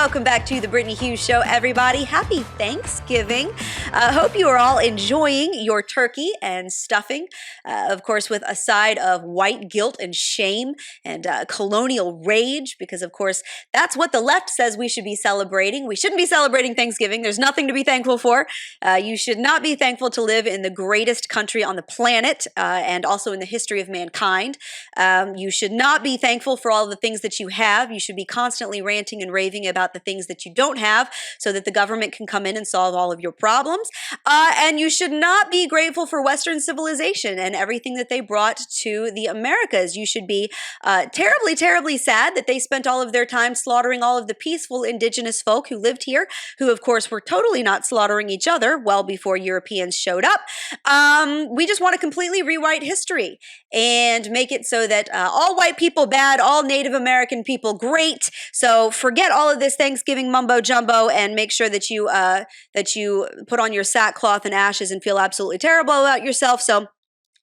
Welcome back to the Brittany Hughes Show, everybody. Happy Thanksgiving. Hope you are all enjoying your turkey and stuffing. Of course, with a side of white guilt and shame and colonial rage, because of course, that's what the left says we should be celebrating. We shouldn't be celebrating Thanksgiving. There's nothing to be thankful for. You should not be thankful to live in the greatest country on the planet and also in the history of mankind. You should not be thankful for all the things that you have. You should be constantly ranting and raving about the things that you don't have so that the government can come in and solve all of your problems. And you should not be grateful for Western civilization and everything that they brought to the Americas. You should be terribly, terribly sad that they spent all of their time slaughtering all of the peaceful indigenous folk who lived here, who of course were totally not slaughtering each other well before Europeans showed up. We just want to completely rewrite history and make it so that all white people bad, all Native American people great. So forget all of this Thanksgiving mumbo jumbo and make sure that you put on your sackcloth and ashes and feel absolutely terrible about yourself. So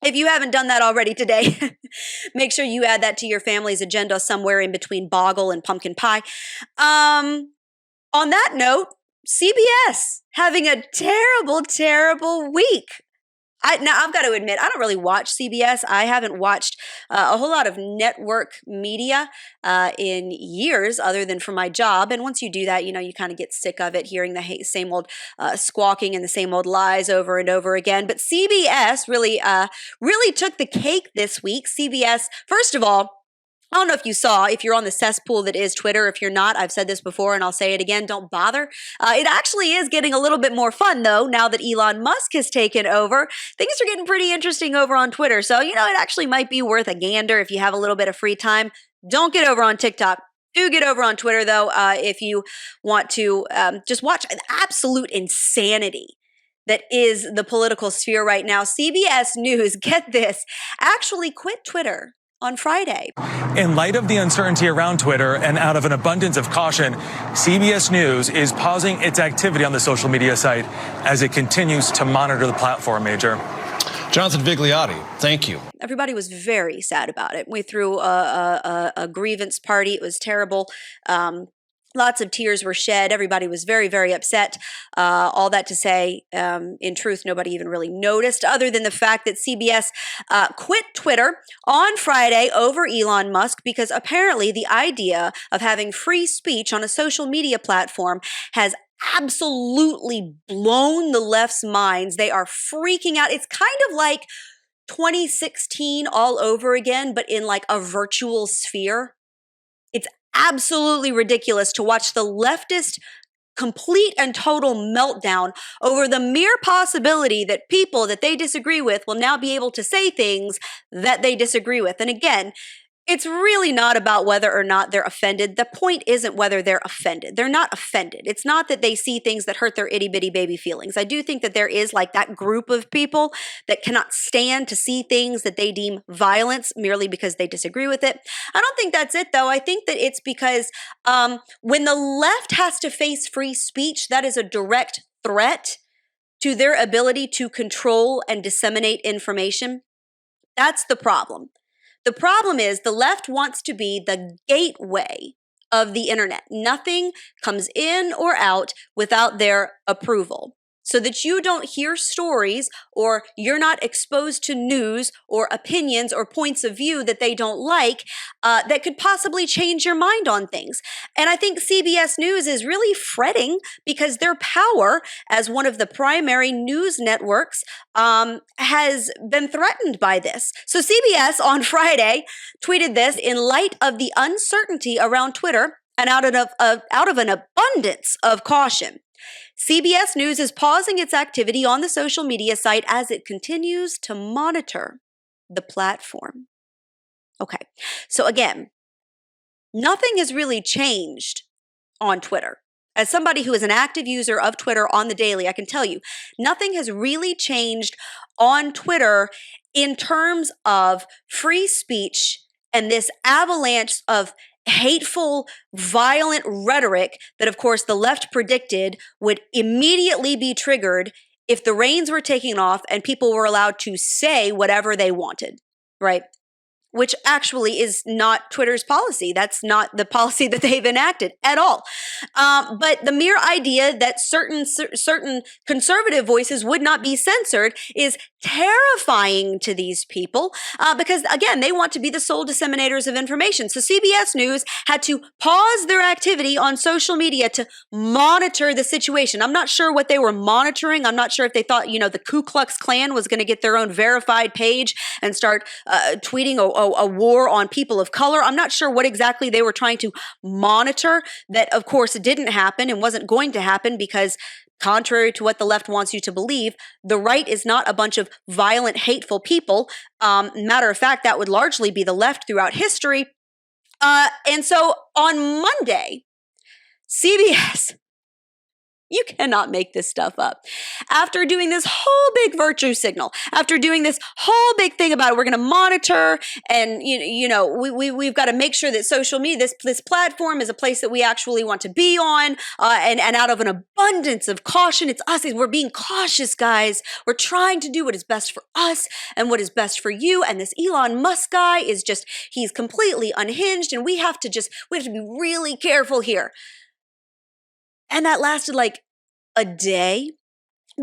if you haven't done that already today, make sure you add that to your family's agenda somewhere in between boggle and pumpkin pie. On that note, CBS having a terrible, terrible week. Now, I've got to admit, I don't really watch CBS. I haven't watched a whole lot of network media in years other than for my job. And once you do that, you know, you kind of get sick of it, hearing the same old squawking and the same old lies over and over again. But CBS really took the cake this week. CBS, first of all, I don't know if you saw, if you're on the cesspool that is Twitter. If you're not, I've said this before and I'll say it again, don't bother. It actually is getting a little bit more fun, though, now that Elon Musk has taken over. Things are getting pretty interesting over on Twitter. So, you know, it actually might be worth a gander if you have a little bit of free time. Don't get over on TikTok. Do get over on Twitter, though, if you want to just watch an absolute insanity that is the political sphere right now. CBS News, get this, actually quit Twitter on Friday. In light of the uncertainty around Twitter and out of an abundance of caution, CBS News is pausing its activity on the social media site as it continues to monitor the platform, Major. Jonathan Vigliotti, thank you. Everybody was very sad about it. We threw a grievance party. It was terrible. Lots of tears were shed. Everybody was very, very upset. All that to say, in truth, nobody even really noticed, other than the fact that CBS quit Twitter on Friday over Elon Musk because apparently the idea of having free speech on a social media platform has absolutely blown the left's minds. They are freaking out. It's kind of like 2016 all over again, but in like a virtual sphere. It's absolutely ridiculous to watch the leftist complete and total meltdown over the mere possibility that people that they disagree with will now be able to say things that they disagree with. And again, it's really not about whether or not they're offended. The point isn't whether they're offended. They're not offended. It's not that they see things that hurt their itty bitty baby feelings. I do think that there is like that group of people that cannot stand to see things that they deem violence merely because they disagree with it. I don't think that's it, though. I think that it's because when the left has to face free speech, that is a direct threat to their ability to control and disseminate information. That's the problem. The problem is the left wants to be the gateway of the internet. Nothing comes in or out without their approval. So that you don't hear stories or you're not exposed to news or opinions or points of view that they don't like that could possibly change your mind on things. And I think CBS News is really fretting because their power as one of the primary news networks has been threatened by this. So CBS on Friday tweeted this: in light of the uncertainty around Twitter and out of an abundance of caution, CBS News is pausing its activity on the social media site as it continues to monitor the platform. Okay, so again, nothing has really changed on Twitter. As somebody who is an active user of Twitter on the daily, I can tell you, nothing has really changed on Twitter in terms of free speech and this avalanche of hateful, violent rhetoric that, of course, the left predicted would immediately be triggered if the reins were taken off and people were allowed to say whatever they wanted, right? which actually is not Twitter's policy. That's not the policy that they've enacted at all. But the mere idea that certain conservative voices would not be censored is terrifying to these people because, again, they want to be the sole disseminators of information. So CBS News had to pause their activity on social media to monitor the situation. I'm not sure what they were monitoring. I'm not sure if they thought, the Ku Klux Klan was going to get their own verified page and start tweeting a war on people of color. I'm not sure what exactly they were trying to monitor. That, of course, didn't happen and wasn't going to happen because, contrary to what the left wants you to believe, the right is not a bunch of violent, hateful people. Matter of fact, that would largely be the left throughout history. And so on Monday, CBS, you cannot make this stuff up. After doing this whole big virtue signal, after doing this whole big thing about it, we're going to monitor and, we've got to make sure that social media, this platform is a place that we actually want to be on. And out of an abundance of caution, it's us. We're being cautious, guys. We're trying to do what is best for us and what is best for you. And this Elon Musk guy is he's completely unhinged. And we have to be really careful here. And that lasted like a day,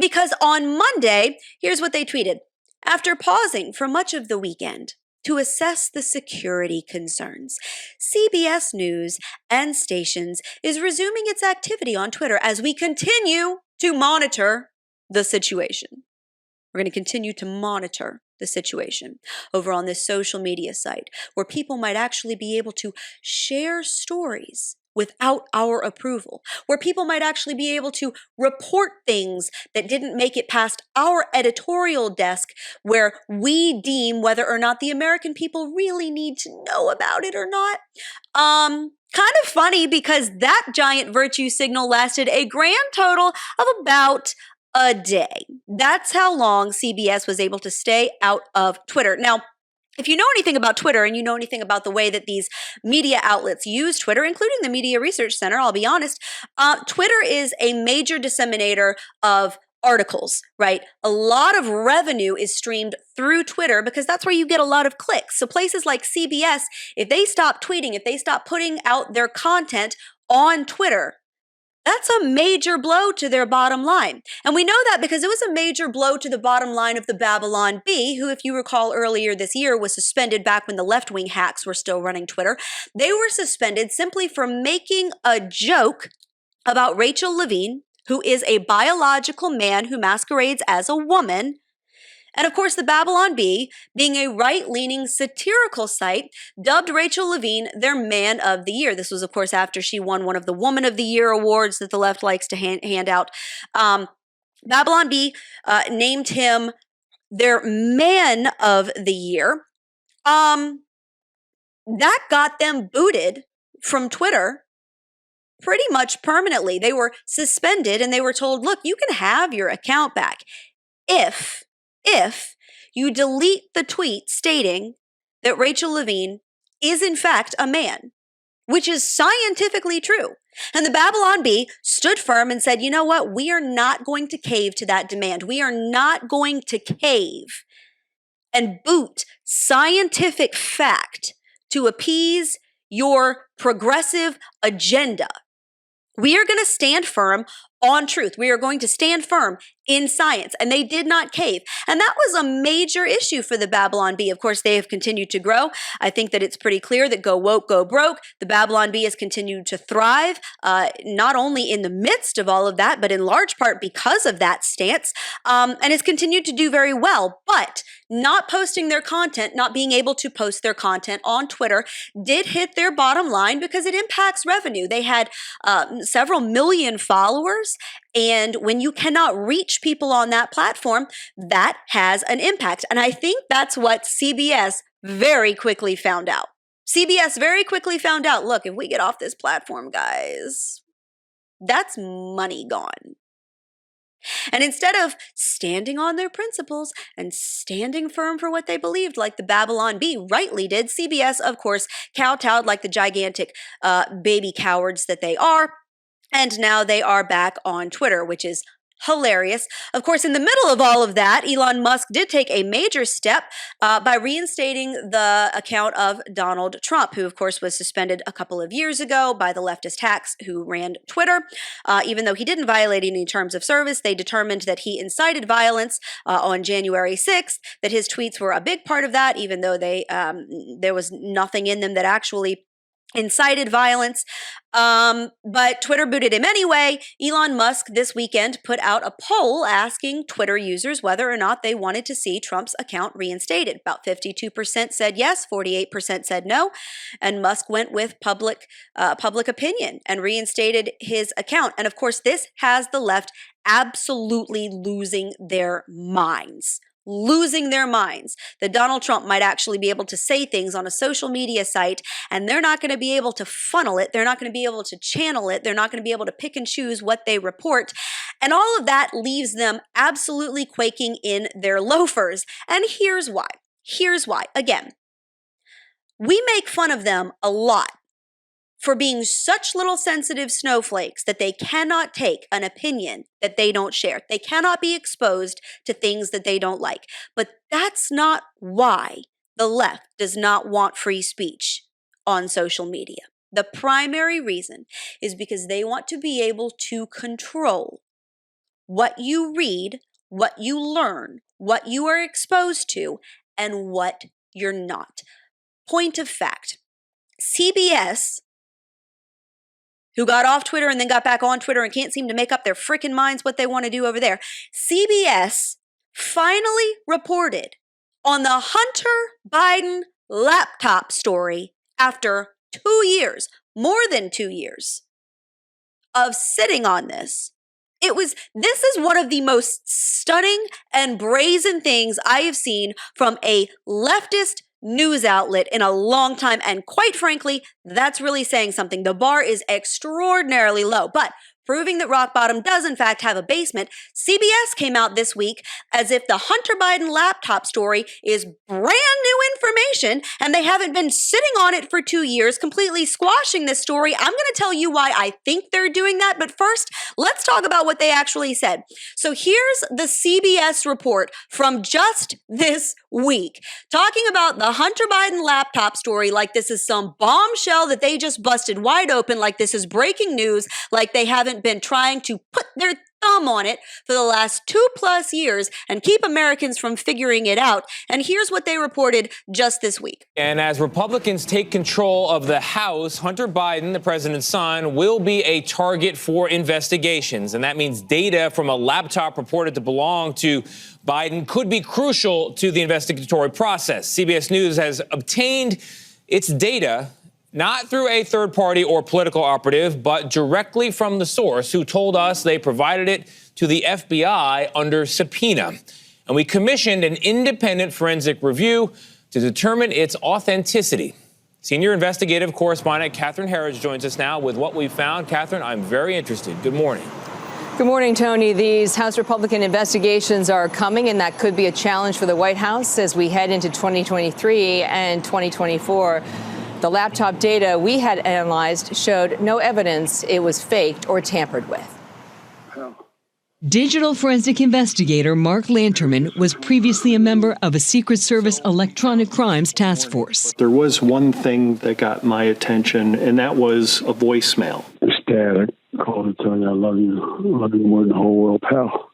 because on Monday, here's what they tweeted. After pausing for much of the weekend to assess the security concerns, CBS News and Stations is resuming its activity on Twitter as we continue to monitor the situation. We're going to continue to monitor the situation over on this social media site where people might actually be able to share stories without our approval, where people might actually be able to report things that didn't make it past our editorial desk, where we deem whether or not the American people really need to know about it or not. Kind of funny because that giant virtue signal lasted a grand total of about a day. That's how long CBS was able to stay out of Twitter. Now, if you know anything about Twitter and you know anything about the way that these media outlets use Twitter, including the Media Research Center, I'll be honest, Twitter is a major disseminator of articles, right? A lot of revenue is streamed through Twitter because that's where you get a lot of clicks. So places like CBS, if they stop tweeting, if they stop putting out their content on Twitter, that's a major blow to their bottom line. And we know that because it was a major blow to the bottom line of the Babylon Bee, who, if you recall earlier this year, was suspended back when the left-wing hacks were still running Twitter. They were suspended simply for making a joke about Rachel Levine, who is a biological man who masquerades as a woman. And of course, the Babylon Bee, being a right-leaning satirical site, dubbed Rachel Levine their Man of the Year. This was, of course, after she won one of the Woman of the Year awards that the left likes to hand out. Babylon Bee named him their Man of the Year. That got them booted from Twitter pretty much permanently. They were suspended and they were told, look, you can have your account back if you delete the tweet stating that Rachel Levine is in fact a man, which is scientifically true. And the Babylon Bee stood firm and said, you know what? We are not going to cave to that demand. We are not going to cave and boot scientific fact to appease your progressive agenda. We are going to stand firm on truth. We are going to stand firm in science. And they did not cave. And that was a major issue for the Babylon Bee. Of course, they have continued to grow. I think that it's pretty clear that go woke, go broke. The Babylon Bee has continued to thrive, not only in the midst of all of that, but in large part because of that stance, and has continued to do very well. But not posting their content, not being able to post their content on Twitter did hit their bottom line because it impacts revenue. They had several million followers. And when you cannot reach people on that platform, that has an impact. And I think that's what CBS very quickly found out. CBS very quickly found out, look, if we get off this platform, guys, that's money gone. And instead of standing on their principles and standing firm for what they believed, like the Babylon Bee rightly did, CBS, of course, kowtowed like the gigantic baby cowards that they are. And now they are back on Twitter, which is Hilarious. Of course, in the middle of all of that, Elon Musk did take a major step by reinstating the account of Donald Trump, who, of course, was suspended a couple of years ago by the leftist hacks who ran Twitter. Even though he didn't violate any terms of service, they determined that he incited violence on January 6th, that his tweets were a big part of that, even though there was nothing in them that actually incited violence. But Twitter booted him anyway. Elon Musk this weekend put out a poll asking Twitter users whether or not they wanted to see Trump's account reinstated. About 52% said yes, 48% said no, and Musk went with public opinion and reinstated his account. And of course, this has the left absolutely losing their minds. That Donald Trump might actually be able to say things on a social media site, and they're not going to be able to funnel it. They're not going to be able to channel it. They're not going to be able to pick and choose what they report. And all of that leaves them absolutely quaking in their loafers. And here's why. Again, we make fun of them a lot for being such little sensitive snowflakes that they cannot take an opinion that they don't share. They cannot be exposed to things that they don't like. But that's not why the left does not want free speech on social media. The primary reason is because they want to be able to control what you read, what you learn, what you are exposed to, and what you're not. Point of fact, CBS, who got off Twitter and then got back on Twitter and can't seem to make up their frickin' minds what they want to do over there. CBS finally reported on the Hunter Biden laptop story after 2 years, more than 2 years of sitting on this. This is one of the most stunning and brazen things I have seen from a leftist news outlet in a long time. And quite frankly, that's really saying something. The bar is extraordinarily low, but proving that rock bottom does in fact have a basement, CBS came out this week as if the Hunter Biden laptop story is brand new information and they haven't been sitting on it for 2 years, completely squashing this story. I'm going to tell you why I think they're doing that, but first, let's talk about what they actually said. So here's the CBS report from just this week, talking about the Hunter Biden laptop story like this is some bombshell that they just busted wide open, like this is breaking news, like they haven't been trying to put their thumb on it for the last 2+ years and keep Americans from figuring it out. And here's what they reported just this week. And as Republicans take control of the House, Hunter Biden, the president's son, will be a target for investigations. And that means data from a laptop reported to belong to Biden could be crucial to the investigatory process. CBS News has obtained its data not through a third party or political operative, but directly from the source who told us they provided it to the FBI under subpoena. And we commissioned an independent forensic review to determine its authenticity. Senior investigative correspondent Catherine Harridge joins us now with what we found. Catherine, I'm very interested. Good morning. Good morning, Tony. These House Republican investigations are coming, and that could be a challenge for the White House as we head into 2023 and 2024. The laptop data we had analyzed showed no evidence it was faked or tampered with. Digital forensic investigator Mark Lanterman was previously a member of a Secret Service electronic crimes task force. There was one thing that got my attention, and that was a voicemail. It's Dad. I called to tell you I love you. I love you more than the whole world, pal.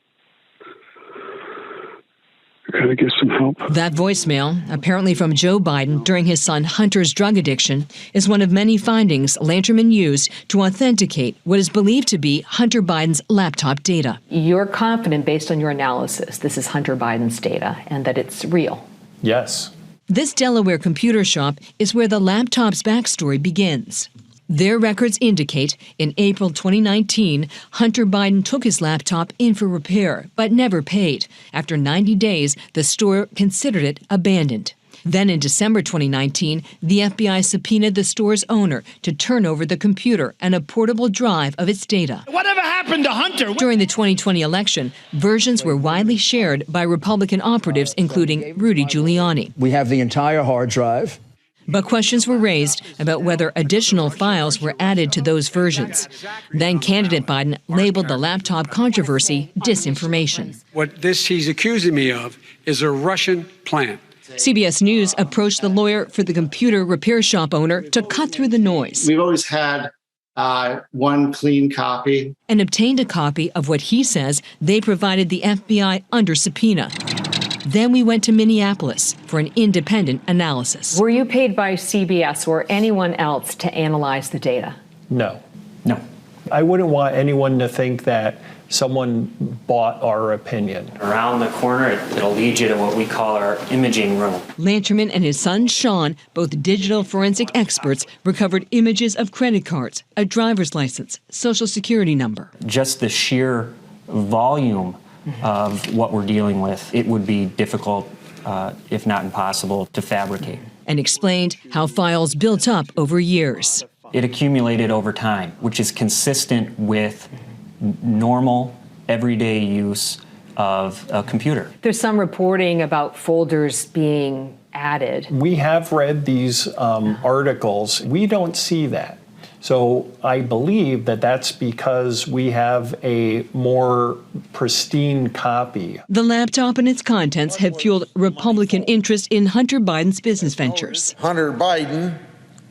Could I get some help? That voicemail, apparently from Joe Biden during his son Hunter's drug addiction, is one of many findings Lanterman used to authenticate what is believed to be Hunter Biden's laptop data. You're confident, based on your analysis, this is Hunter Biden's data and that it's real? Yes. This Delaware computer shop is where the laptop's backstory begins. Their records indicate in April 2019, Hunter Biden took his laptop in for repair, but never paid. After 90 days, the store considered it abandoned. Then in December 2019, the FBI subpoenaed the store's owner to turn over the computer and a portable drive of its data. Whatever happened to Hunter? During the 2020 election, versions were widely shared by Republican operatives, including Rudy Giuliani. We have the entire hard drive. But questions were raised about whether additional files were added to those versions. Then candidate Biden labeled the laptop controversy disinformation. What he's accusing me of is a Russian plant. CBS News approached the lawyer for the computer repair shop owner to cut through the noise. We've always had one clean copy. And obtained a copy of what he says they provided the FBI under subpoena. Then we went to Minneapolis for an independent analysis. Were you paid by CBS or anyone else to analyze the data? No. No. I wouldn't want anyone to think that someone bought our opinion. Around the corner, it'll lead you to what we call our imaging room. Lanterman and his son, Sean, both digital forensic experts, recovered images of credit cards, a driver's license, social security number. Just the sheer volume of what we're dealing with, it would be difficult, if not impossible, to fabricate. And explained how files built up over years. It accumulated over time, which is consistent with normal, everyday use of a computer. There's some reporting about folders being added. We have read these articles. We don't see that. So I believe that that's because we have a more pristine copy. The laptop and its contents have fueled Republican interest in Hunter Biden's business ventures. Hunter Biden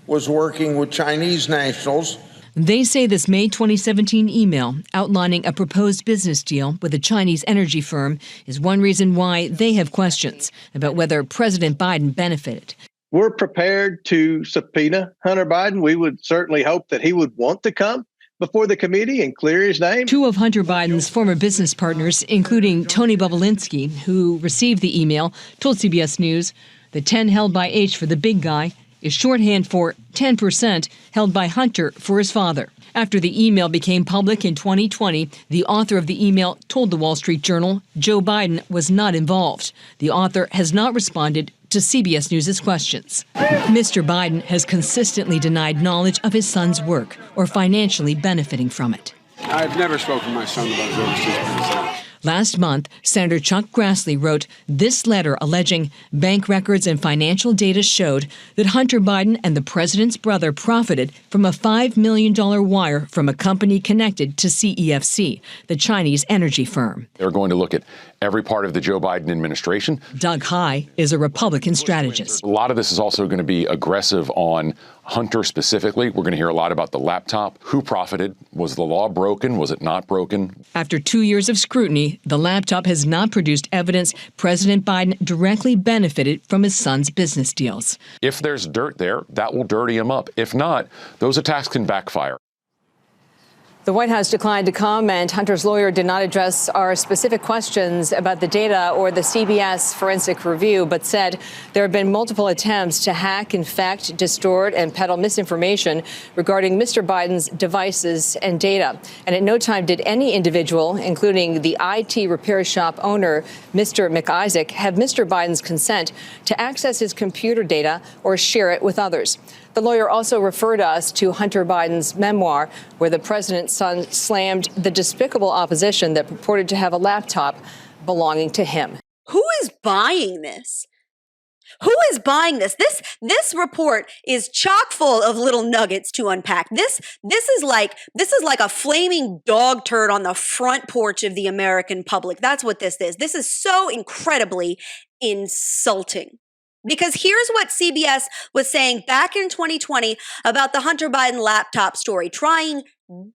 was working with Chinese nationals. They say this May 2017 email outlining a proposed business deal with a Chinese energy firm is one reason why they have questions about whether President Biden benefited. We're prepared to subpoena Hunter Biden. We would certainly hope that he would want to come before the committee and clear his name. Two of Hunter Biden's former business partners, including Tony Bobulinski, who received the email, told CBS News the 10 held by H for the big guy is shorthand for 10% held by Hunter for his father. After the email became public in 2020, the author of the email told the Wall Street Journal Joe Biden was not involved. The author has not responded to CBS News' questions. Mr. Biden has consistently denied knowledge of his son's work or financially benefiting from it. I've never spoken to my son about his overseas business. Last month, Senator Chuck Grassley wrote this letter alleging bank records and financial data showed that Hunter Biden and the president's brother profited from a $5 million wire from a company connected to CEFC, the Chinese energy firm. They're going to look at every part of the Joe Biden administration. Doug High is a Republican strategist. A lot of this is also going to be aggressive on Hunter specifically. We're going to hear a lot about the laptop. Who profited? Was the law broken? Was it not broken? After 2 years of scrutiny, the laptop has not produced evidence President Biden directly benefited from his son's business deals. If there's dirt there, that will dirty him up. If not, those attacks can backfire. The White House declined to comment. Hunter's lawyer did not address our specific questions about the data or the CBS forensic review, but said there have been multiple attempts to hack, infect, distort, and peddle misinformation regarding Mr. Biden's devices and data. And at no time did any individual, including the IT repair shop owner, Mr. McIsaac, have Mr. Biden's consent to access his computer data or share it with others. The lawyer also referred us to Hunter Biden's memoir, where the president's son slammed the despicable opposition that purported to have a laptop belonging to him. Who is buying this? Who is buying this? This report is chock full of little nuggets to unpack. This is like a flaming dog turd on the front porch of the American public. That's what this is. This is so incredibly insulting. Because here's what CBS was saying back in 2020 about the Hunter Biden laptop story, trying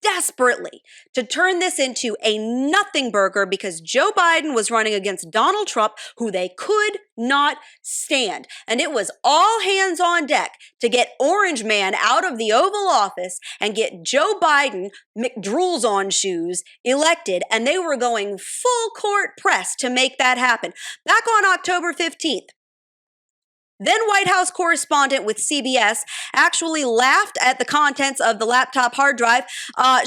desperately to turn this into a nothing burger because Joe Biden was running against Donald Trump, who they could not stand. And it was all hands on deck to get Orange Man out of the Oval Office and get Joe Biden, McDrools on shoes, elected. And they were going full court press to make that happen. Back on October 15th, then White House correspondent with CBS actually laughed at the contents of the laptop hard drive.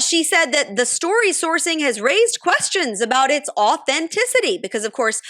She said that the story sourcing has raised questions about its authenticity because, of course,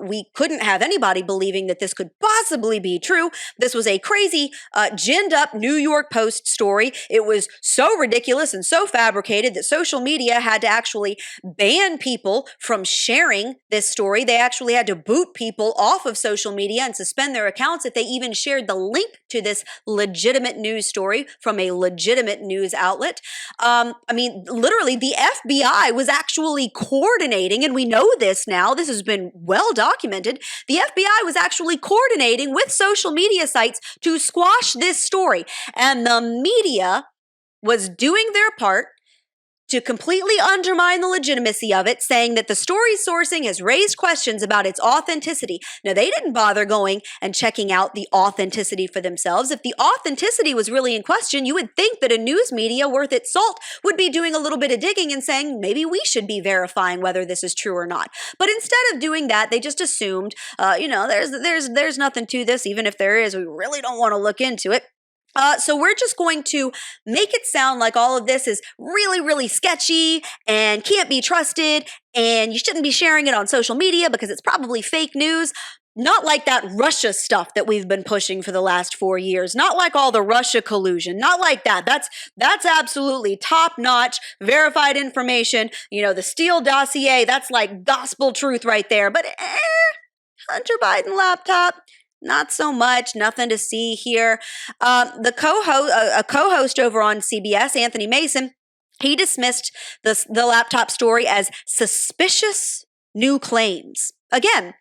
we couldn't have anybody believing that this could possibly be true. This was a crazy, ginned up New York Post story. It was so ridiculous and so fabricated that social media had to actually ban people from sharing this story. They actually had to boot people off of social media and suspend their accounts accounts if they even shared the link to this legitimate news story from a legitimate news outlet. I mean, literally, the FBI was actually coordinating, and we know this now. This has been well documented. The FBI was actually coordinating with social media sites to squash this story, and the media was doing their part to completely undermine the legitimacy of it, saying that the story's sourcing has raised questions about its authenticity. Now, they didn't bother going and checking out the authenticity for themselves. If the authenticity was really in question, you would think that a news media worth its salt would be doing a little bit of digging and saying, maybe we should be verifying whether this is true or not. But instead of doing that, they just assumed, there's nothing to this. Even if there is, we really don't want to look into it. So we're just going to make it sound like all of this is really, really sketchy and can't be trusted, and you shouldn't be sharing it on social media because it's probably fake news. Not like that Russia stuff that we've been pushing for the last 4 years. Not like all the Russia collusion. Not like that. That's absolutely top-notch, verified information. You know, the Steele dossier, that's like gospel truth right there. But Hunter Biden laptop, not so much, nothing to see here. A co-host over on CBS, Anthony Mason, he dismissed the laptop story as suspicious new claims. Again,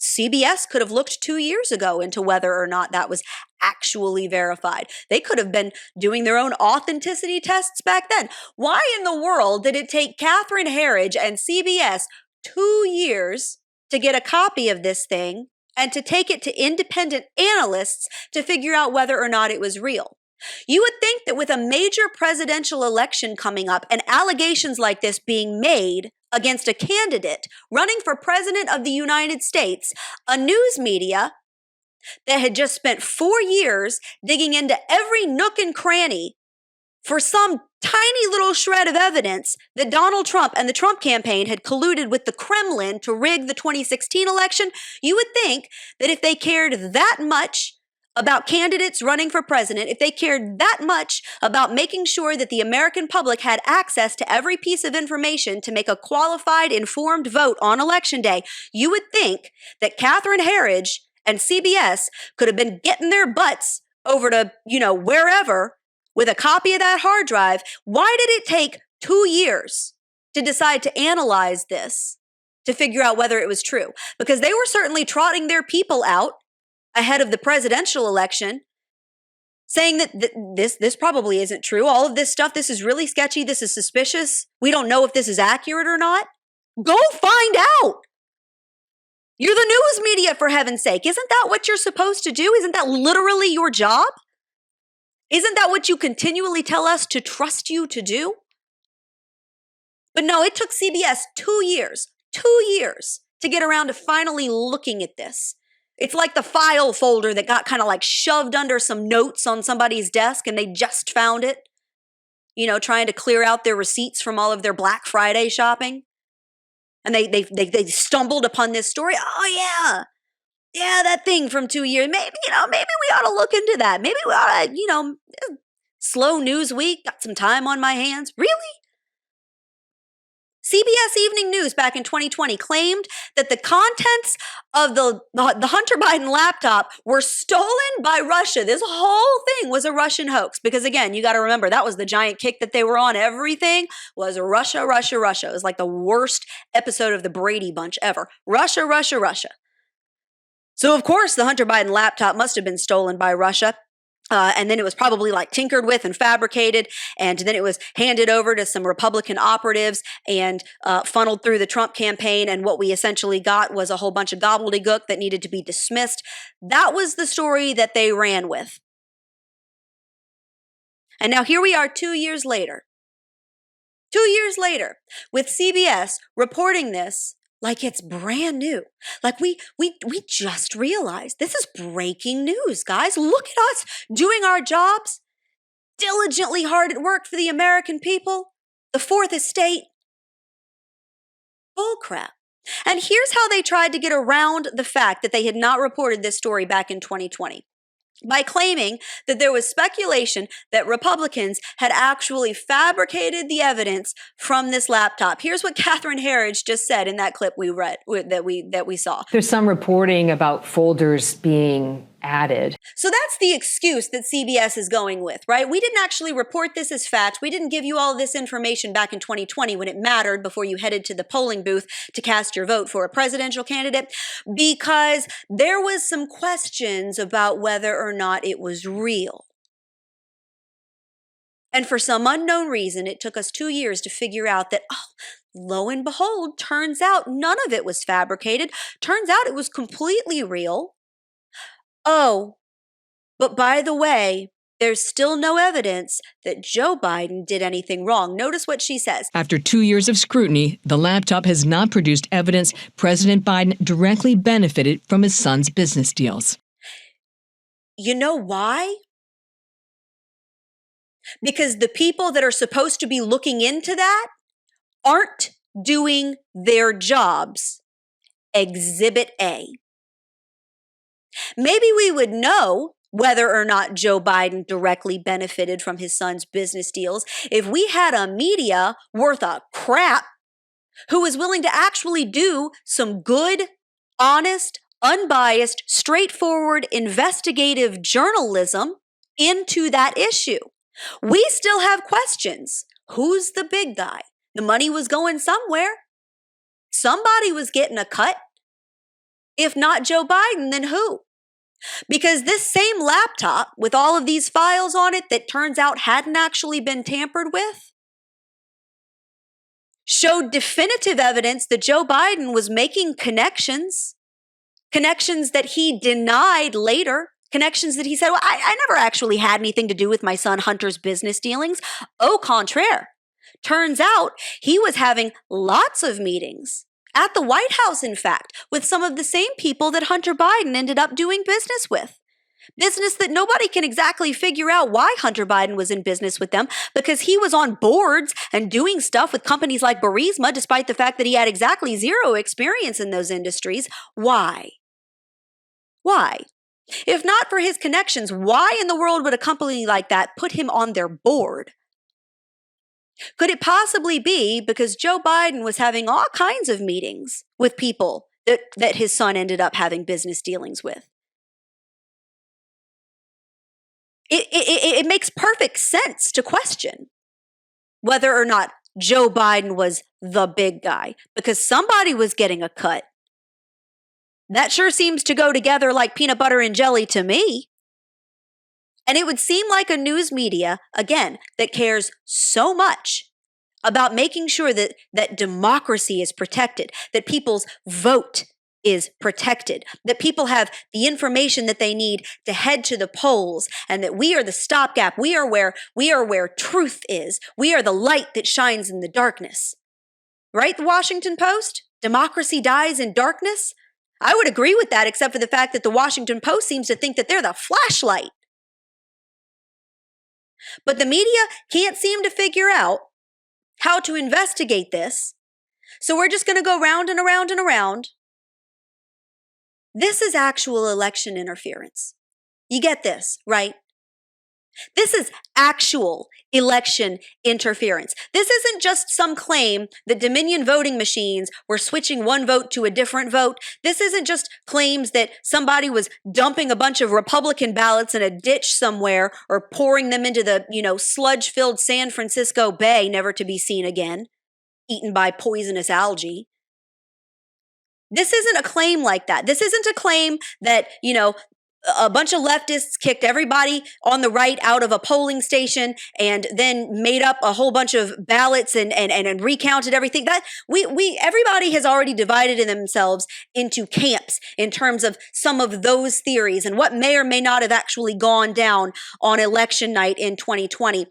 CBS could have looked 2 years ago into whether or not that was actually verified. They could have been doing their own authenticity tests back then. Why in the world did it take Catherine Herridge and CBS 2 years to get a copy of this thing and to take it to independent analysts to figure out whether or not it was real? You would think that with a major presidential election coming up and allegations like this being made against a candidate running for president of the United States, a news media that had just spent 4 years digging into every nook and cranny for some tiny little shred of evidence that Donald Trump and the Trump campaign had colluded with the Kremlin to rig the 2016 election, you would think that if they cared that much about candidates running for president, if they cared that much about making sure that the American public had access to every piece of information to make a qualified, informed vote on Election Day, you would think that Catherine Herridge and CBS could have been getting their butts over to, wherever with a copy of that hard drive. Why did it take 2 years to decide to analyze this, to figure out whether it was true? Because they were certainly trotting their people out ahead of the presidential election, saying that this probably isn't true. All of this stuff, this is really sketchy. This is suspicious. We don't know if this is accurate or not. Go find out. You're the news media, for heaven's sake. Isn't that what you're supposed to do? Isn't that literally your job? Isn't that what you continually tell us to trust you to do? But no, it took CBS 2 years to get around to finally looking at this. It's like the file folder that got kind of like shoved under some notes on somebody's desk and they just found it, trying to clear out their receipts from all of their Black Friday shopping. And they stumbled upon this story. Oh, yeah, that thing from 2 years. Maybe we ought to look into that. Maybe we ought to, slow news week, got some time on my hands. Really? CBS Evening News back in 2020 claimed that the contents of the Hunter Biden laptop were stolen by Russia. This whole thing was a Russian hoax because, again, you got to remember that was the giant kick that they were on. Everything was Russia, Russia, Russia. It was like the worst episode of the Brady Bunch ever. Russia, Russia, Russia. So, of course, the Hunter Biden laptop must have been stolen by Russia. And then it was probably like tinkered with and fabricated. And then it was handed over to some Republican operatives and funneled through the Trump campaign. And what we essentially got was a whole bunch of gobbledygook that needed to be dismissed. That was the story that they ran with. And now here we are 2 years later. 2 years later, with CBS reporting this like it's brand new. Like we just realized this is breaking news, guys. Look at us doing our jobs, diligently hard at work for the American people, the fourth estate. Bull crap. And here's how they tried to get around the fact that they had not reported this story back in 2020. by claiming that there was speculation that Republicans had actually fabricated the evidence from this laptop. Here's what Catherine Herridge just said in that clip we read, that we saw. There's some reporting about folders being added. So that's the excuse that CBS is going with, right? We didn't actually report this as fact. We didn't give you all this information back in 2020 when it mattered before you headed to the polling booth to cast your vote for a presidential candidate, because there was some questions about whether or not it was real. And for some unknown reason, it took us 2 years to figure out that, lo and behold, turns out none of it was fabricated. Turns out it was completely real. Oh, but by the way, there's still no evidence that Joe Biden did anything wrong. Notice what she says. After 2 years of scrutiny, the laptop has not produced evidence President Biden directly benefited from his son's business deals. You know why? Because the people that are supposed to be looking into that aren't doing their jobs. Exhibit A. Maybe we would know whether or not Joe Biden directly benefited from his son's business deals if we had a media worth a crap who was willing to actually do some good, honest, unbiased, straightforward, investigative journalism into that issue. We still have questions. Who's the big guy? The money was going somewhere. Somebody was getting a cut. If not Joe Biden, then who? Because this same laptop with all of these files on it that turns out hadn't actually been tampered with showed definitive evidence that Joe Biden was making connections that he denied later, connections that he said, well, I never actually had anything to do with my son Hunter's business dealings. Au contraire. Turns out he was having lots of meetings at the White House, in fact, with some of the same people that Hunter Biden ended up doing business with. Business that nobody can exactly figure out why Hunter Biden was in business with them, because he was on boards and doing stuff with companies like Burisma, despite the fact that he had exactly zero experience in those industries. Why? Why? If not for his connections, why in the world would a company like that put him on their board? Could it possibly be because Joe Biden was having all kinds of meetings with people that his son ended up having business dealings with? It makes perfect sense to question whether or not Joe Biden was the big guy, because somebody was getting a cut. That sure seems to go together like peanut butter and jelly to me. And it would seem like a news media, again, that cares so much about making sure that democracy is protected, that people's vote is protected, that people have the information that they need to head to the polls, and that we are the stopgap. We are where truth is. We are the light that shines in the darkness. Right, the Washington Post? Democracy dies in darkness? I would agree with that, except for the fact that the Washington Post seems to think that they're the flashlight. But the media can't seem to figure out how to investigate this. So we're just going to go round and around and around. This is actual election interference. You get this, right? This is actual election interference. This isn't just some claim that Dominion voting machines were switching one vote to a different vote. This isn't just claims that somebody was dumping a bunch of Republican ballots in a ditch somewhere or pouring them into the, sludge-filled San Francisco Bay, never to be seen again, eaten by poisonous algae. This isn't a claim like that. This isn't a claim that, a bunch of leftists kicked everybody on the right out of a polling station and then made up a whole bunch of ballots and recounted everything. That everybody has already divided themselves into camps in terms of some of those theories and what may or may not have actually gone down on election night in 2020.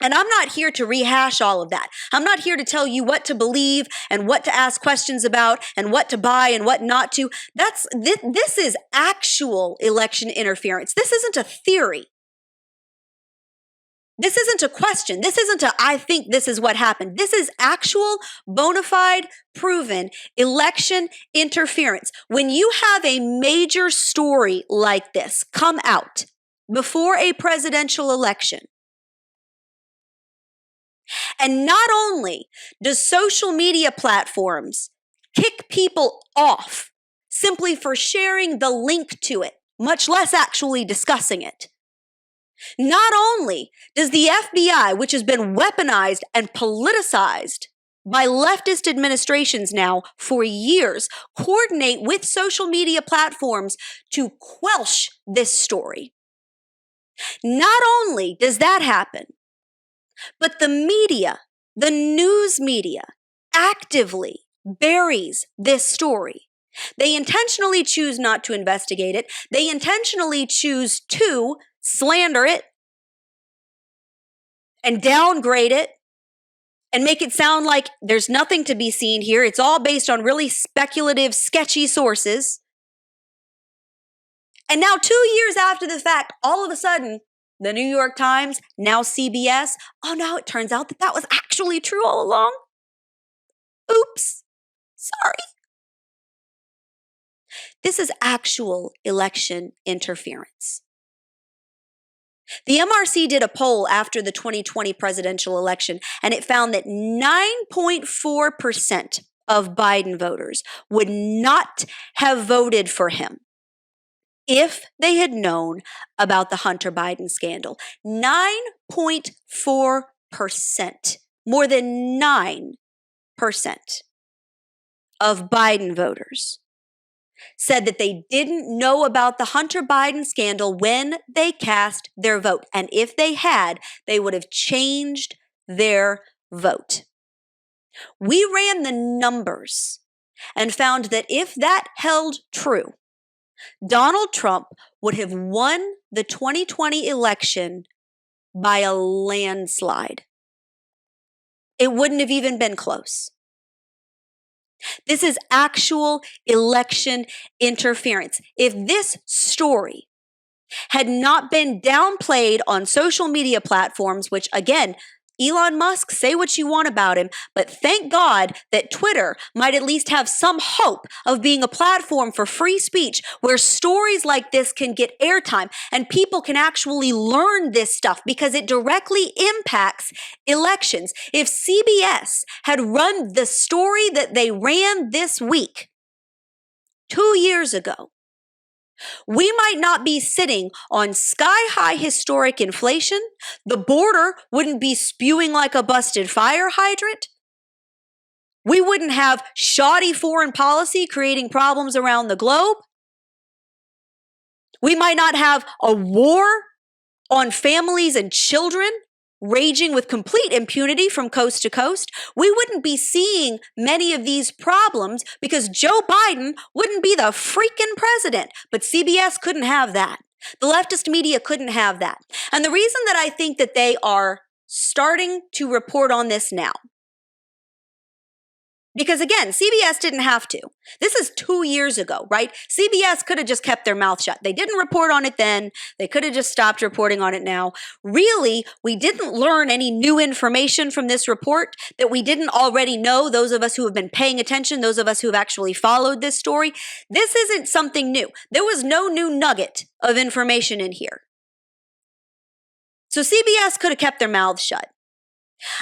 And I'm not here to rehash all of that. I'm not here to tell you what to believe and what to ask questions about and what to buy and what not to. This is actual election interference. This isn't a theory. This isn't a question. This isn't I think this is what happened. This is actual, bona fide, proven election interference. When you have a major story like this come out, before a presidential election. And not only does social media platforms kick people off simply for sharing the link to it, much less actually discussing it. Not only does the FBI, which has been weaponized and politicized by leftist administrations now for years, coordinate with social media platforms to quelch this story. Not only does that happen, but the media, the news media, actively buries this story. They intentionally choose not to investigate it. They intentionally choose to slander it and downgrade it and make it sound like there's nothing to be seen here. It's all based on really speculative, sketchy sources. And now 2 years after the fact, all of a sudden, the New York Times, now CBS, oh no, it turns out that was actually true all along. Oops, sorry. This is actual election interference. The MRC did a poll after the 2020 presidential election, and it found that 9.4% of Biden voters would not have voted for him if they had known about the Hunter Biden scandal. 9.4%, more than 9% of Biden voters said that they didn't know about the Hunter Biden scandal when they cast their vote. And if they had, they would have changed their vote. We ran the numbers and found that if that held true, Donald Trump would have won the 2020 election by a landslide. It wouldn't have even been close. This is actual election interference. If this story had not been downplayed on social media platforms, which again, Elon Musk, say what you want about him, but thank God that Twitter might at least have some hope of being a platform for free speech where stories like this can get airtime and people can actually learn this stuff because it directly impacts elections. If CBS had run the story that they ran this week 2 years ago, we might not be sitting on sky-high historic inflation. The border wouldn't be spewing like a busted fire hydrant. We wouldn't have shoddy foreign policy creating problems around the globe. We might not have a war on families and children raging with complete impunity from coast to coast. We wouldn't be seeing many of these problems because Joe Biden wouldn't be the freaking president. But CBS couldn't have that. The leftist media couldn't have that. And the reason that I think that they are starting to report on this now, because again, CBS didn't have to. This is 2 years ago, right? CBS could have just kept their mouth shut. They didn't report on it then. They could have just stopped reporting on it now. Really, we didn't learn any new information from this report that we didn't already know, those of us who have been paying attention, those of us who have actually followed this story. This isn't something new. There was no new nugget of information in here. So CBS could have kept their mouths shut.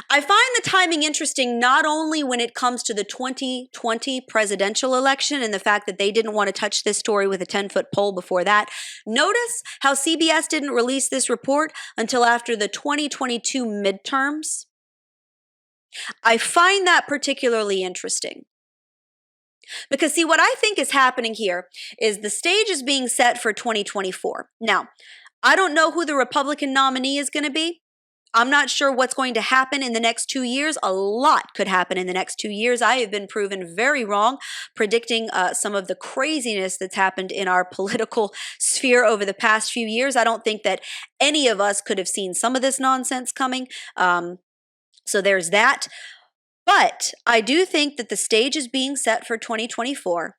I find the timing interesting not only when it comes to the 2020 presidential election and the fact that they didn't want to touch this story with a 10-foot pole before that. Notice how CBS didn't release this report until after the 2022 midterms. I find that particularly interesting. Because see, what I think is happening here is the stage is being set for 2024. Now, I don't know who the Republican nominee is going to be. I'm not sure what's going to happen in the next 2 years. A lot could happen in the next 2 years. I have been proven very wrong predicting some of the craziness that's happened in our political sphere over the past few years. I don't think that any of us could have seen some of this nonsense coming. So there's that. But I do think that the stage is being set for 2024.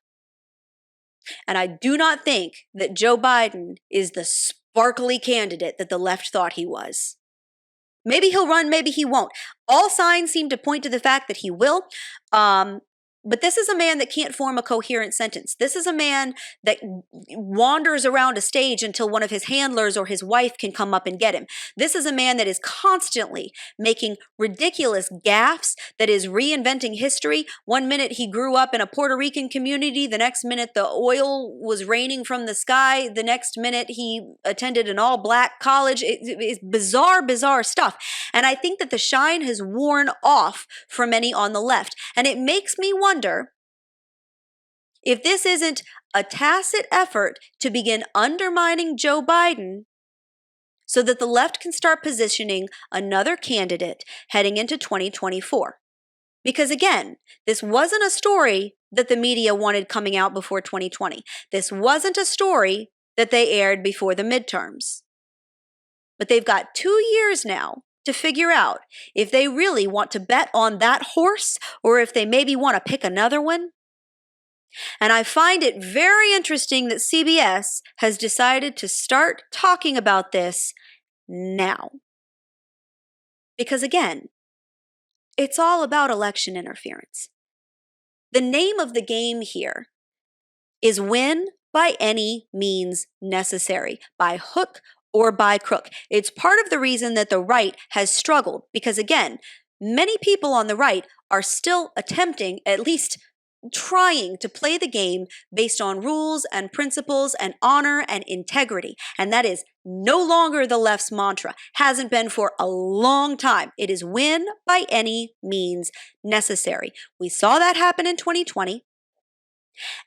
And I do not think that Joe Biden is the sparkly candidate that the left thought he was. Maybe he'll run, maybe he won't. All signs seem to point to the fact that he will. But this is a man that can't form a coherent sentence. This is a man that wanders around a stage until one of his handlers or his wife can come up and get him. This is a man that is constantly making ridiculous gaffes, that is reinventing history. One minute he grew up in a Puerto Rican community. The next minute the oil was raining from the sky. The next minute he attended an all-black college. It's bizarre, bizarre stuff. And I think that the shine has worn off for many on the left. And it makes me wonder if this isn't a tacit effort to begin undermining Joe Biden so that the left can start positioning another candidate heading into 2024. Because again, this wasn't a story that the media wanted coming out before 2020. This wasn't a story that they aired before the midterms. But they've got 2 years now to figure out if they really want to bet on that horse or if they maybe want to pick another one. And I find it very interesting that CBS has decided to start talking about this now. Because again, it's all about election interference. The name of the game here is win by any means necessary, by hook or by crook. It's part of the reason that the right has struggled because, again, many people on the right are still attempting, at least trying to play the game based on rules and principles and honor and integrity. And that is no longer the left's mantra. Hasn't been for a long time. It is win by any means necessary. We saw that happen in 2020.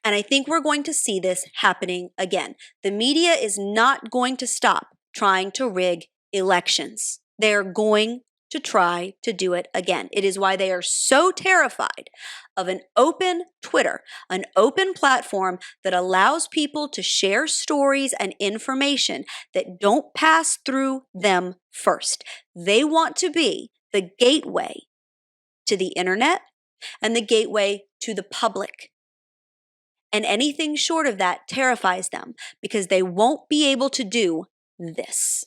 And I think we're going to see this happening again. The media is not going to stop trying to rig elections. They're going to try to do it again. It is why they are so terrified of an open Twitter, an open platform that allows people to share stories and information that don't pass through them first. They want to be the gateway to the internet and the gateway to the public. And anything short of that terrifies them because they won't be able to do this.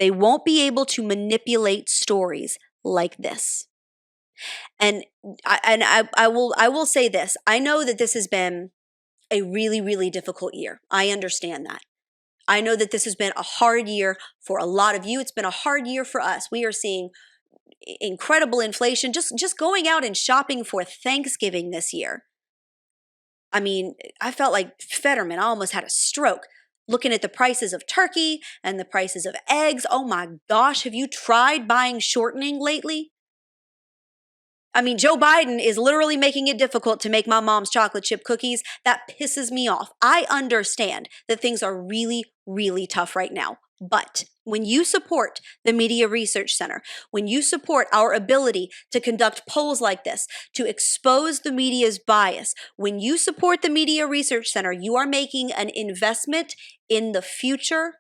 They won't be able to manipulate stories like this. And I will say this. I know that this has been a really, really difficult year. I understand that. I know that this has been a hard year for a lot of you. It's been a hard year for us. We are seeing incredible inflation. Just going out and shopping for Thanksgiving this year. I mean, I felt like Fetterman. I almost had a stroke. Looking at the prices of turkey and the prices of eggs. Oh my gosh, have you tried buying shortening lately? I mean, Joe Biden is literally making it difficult to make my mom's chocolate chip cookies. That pisses me off. I understand that things are really, really tough right now. But when you support the Media Research Center, when you support our ability to conduct polls like this, to expose the media's bias, when you support the Media Research Center, you are making an investment in the future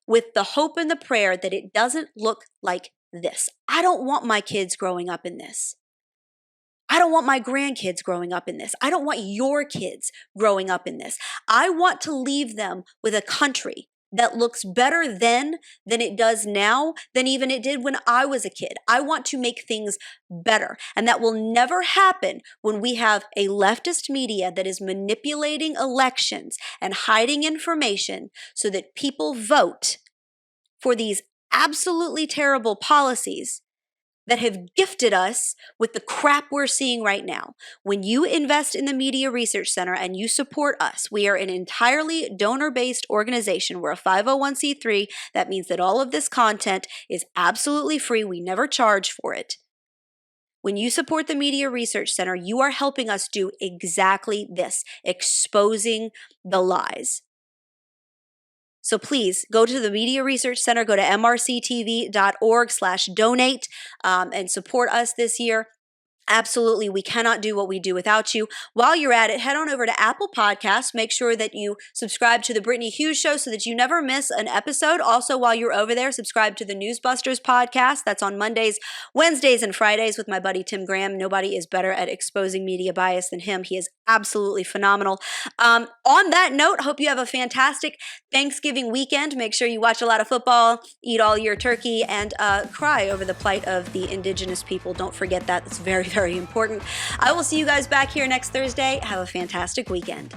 with the hope and the prayer that it doesn't look like this. I don't want my kids growing up in this. I don't want my grandkids growing up in this. I don't want your kids growing up in this. I want to leave them with a country that looks better then than it does now, than even it did when I was a kid. I want to make things better. And that will never happen when we have a leftist media that is manipulating elections and hiding information so that people vote for these absolutely terrible policies that have gifted us with the crap we're seeing right now. When you invest in the Media Research Center and you support us, we are an entirely donor-based organization. We're a 501c3. That means that all of this content is absolutely free. We never charge for it. When you support the Media Research Center, you are helping us do exactly this, exposing the lies. So please go to the Media Research Center, go to mrctv.org/donate and support us this year. Absolutely, we cannot do what we do without you. While you're at it, head on over to Apple Podcasts. Make sure that you subscribe to the Brittany Hughes Show so that you never miss an episode. Also, while you're over there, subscribe to the Newsbusters podcast. That's on Mondays, Wednesdays, and Fridays with my buddy Tim Graham. Nobody is better at exposing media bias than him. He is absolutely phenomenal. On that note, hope you have a fantastic Thanksgiving weekend. Make sure you watch a lot of football, eat all your turkey, and cry over the plight of the indigenous people. Don't forget that. It's very, very very important. I will see you guys back here next Thursday. Have a fantastic weekend.